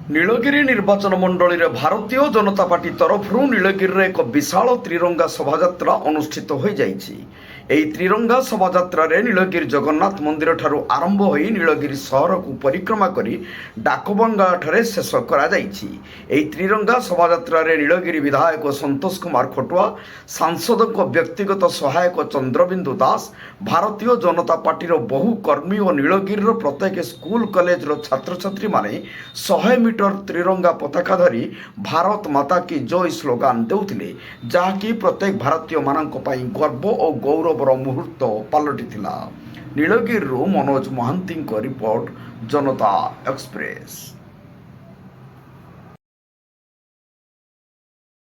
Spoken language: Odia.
ନୀଳଗିରି ନିର୍ବାଚନ ମଣ୍ଡଳୀରେ ଭାରତୀୟ ଜନତା ପାର୍ଟି ତରଫରୁ ନୀଳଗିରିରେ ଏକ ବିଶାଳ ତ୍ରିରଙ୍ଗା ଶୋଭାଯାତ୍ରା ଅନୁଷ୍ଠିତ ହୋଇଯାଇଛି। ଏହି ତ୍ରିରଙ୍ଗା ଶୋଭାଯାତ୍ରାରେ ନୀଳଗିରି ଜଗନ୍ନାଥ ମନ୍ଦିରଠାରୁ ଆରମ୍ଭ ହୋଇ ନୀଳଗିରି ସହରକୁ ପରିକ୍ରମା କରି ଡାକବଙ୍ଗଳାଠାରେ ଶେଷ କରାଯାଇଛି। ଏହି ତ୍ରିରଙ୍ଗା ଶୋଭାଯାତ୍ରାରେ ନୀଳଗିରି ବିଧାୟକ ସନ୍ତୋଷ କୁମାର ଖଟୁଆ, ସାଂସଦଙ୍କ ବ୍ୟକ୍ତିଗତ ସହାୟକ ଚନ୍ଦ୍ରବିନ୍ଦୁ ଦାସ, ଭାରତୀୟ ଜନତା ପାର୍ଟିର ବହୁ କର୍ମୀ ଓ ନୀଳଗିରିର ପ୍ରତ୍ୟେକ ସ୍କୁଲ କଲେଜର ଛାତ୍ରଛାତ୍ରୀମାନେ 100 ମିଟର ତ୍ରିରଙ୍ଗା ପତାକା ଧରି ଭାରତ ମାତା କି ଜୟ ସ୍ଲୋଗାନ ଦେଉଥିଲେ, ଯାହାକି ପ୍ରତ୍ୟେକ ଭାରତୀୟମାନଙ୍କ ପାଇଁ ଗର୍ବ ଓ ଗୌରବର ମୁହୂର୍ତ୍ତ ପାଲଟିଥିଲା। ନୀଳଗିରିରୁ ମନୋଜ ମହାନ୍ତିଙ୍କ ରିପୋର୍ଟ, ଜନତା ଏକ୍ସପ୍ରେସ।